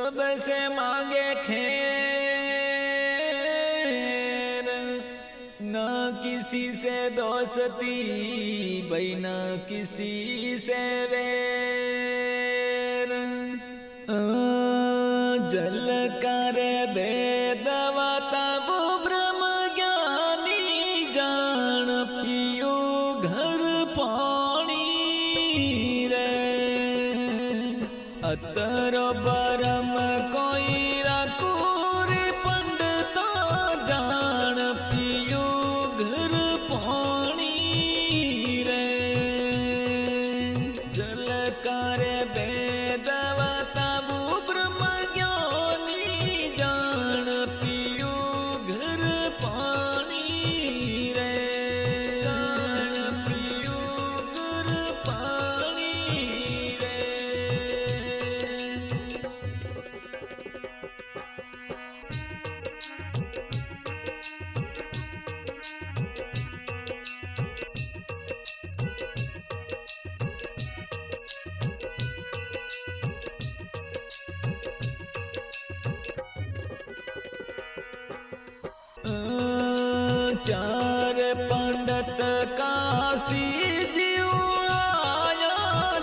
जब से मांगे खैर न किसी से दोस्ती भाई न किसी से वैर जल कर बेदवा तब ब्रह्म ज्ञानी जान पियो घर पानी रे अतर बरम कोई राकुर पंडता जान पियो घर पानी रे जल कर बेदवा तबु ब्रह्म ज्ञानी जान पियो घर पानी रे जान पियो घर पानी रे। चार पंडित काशी जीव आया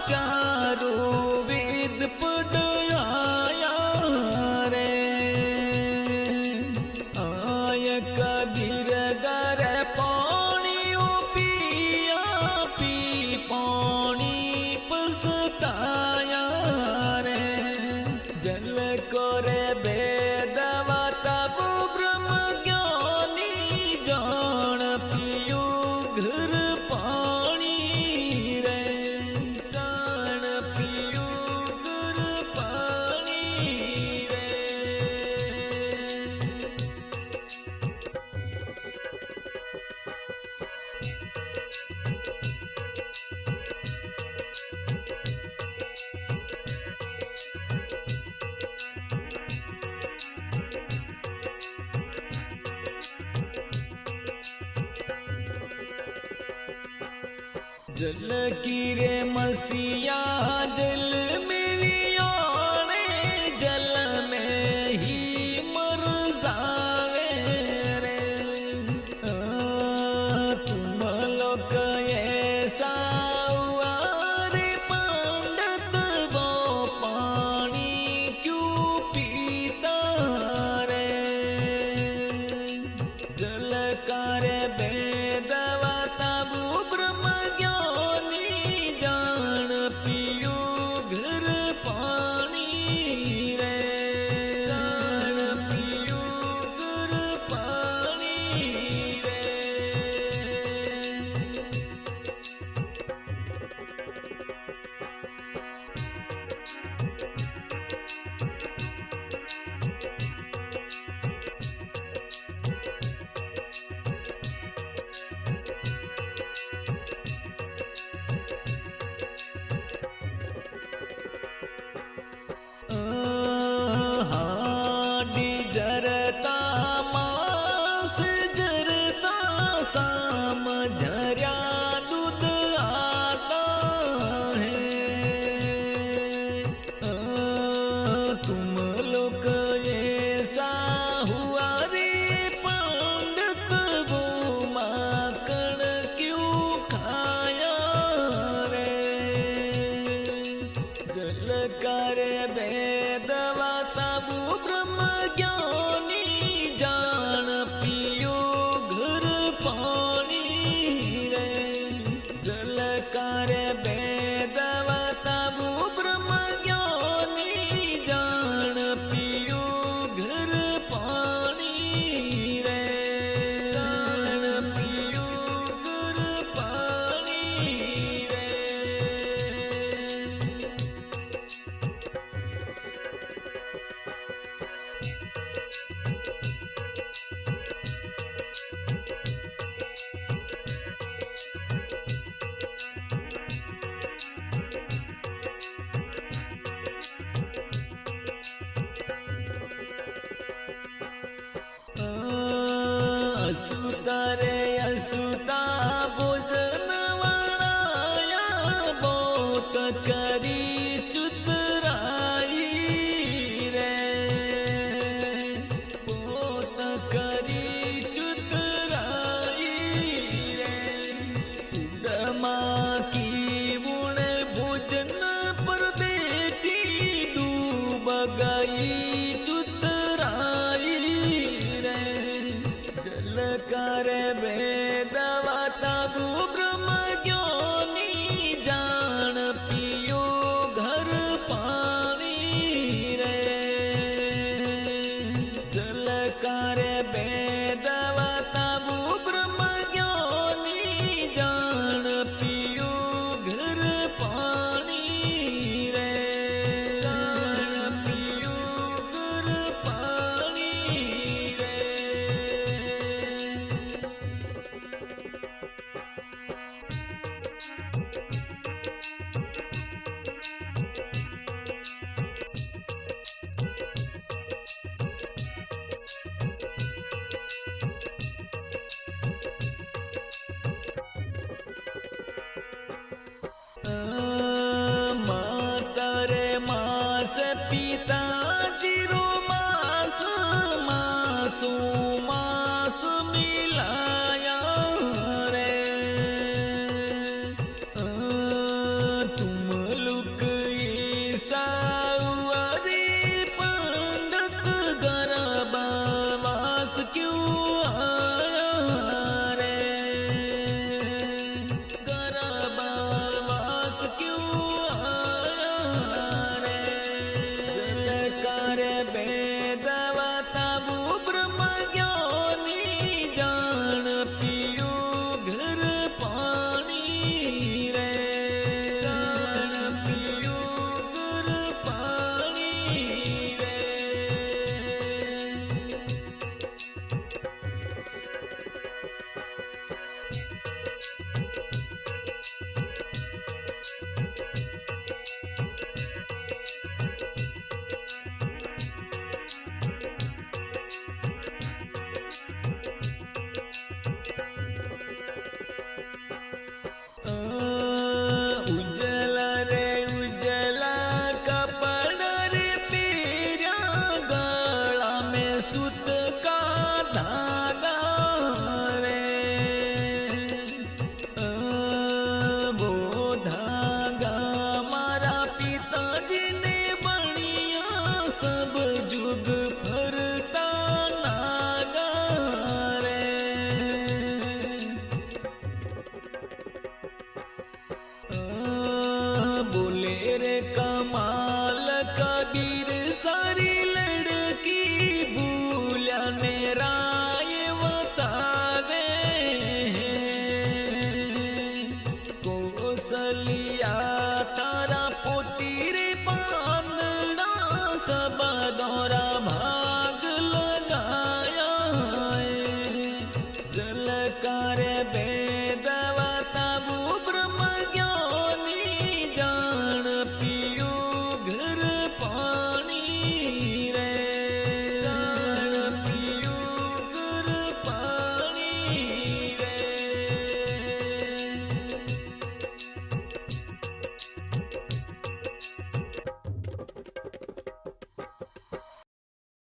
चारों वेद पढ़ आया रे आय कबीर गर पानी पिया पी पानी पछताया रे जल को रे बेदवा तब ब्रह्म ज्ञानी जान पियो घर पानी रे जान पियो घर पानी रे। जल की रे मसीहा जल में वियाणे जल में ही मर जावे रे तुम लोग ऐसा हुआ रे पंडित वो पानी क्यों पीता रे जल कर बेदवा तबु ब्रह्म ज्ञानी जान पियो घर पानी रे जान पियो घर पानी रे। हाडी जरता मांस जरता शाम झरिया दूध आता है तुम लोग ऐसा हुआ रे पंडित वो माखन क्यों खाया रे जल कर बेदवा तबु ब्रह्म ज्ञानी जान पियो घर पानी रे जल कर बेदवा तबु ब्रह्म ज्ञानी जान पियो घर पानी रे जान पियो घर पानी रे। असुतर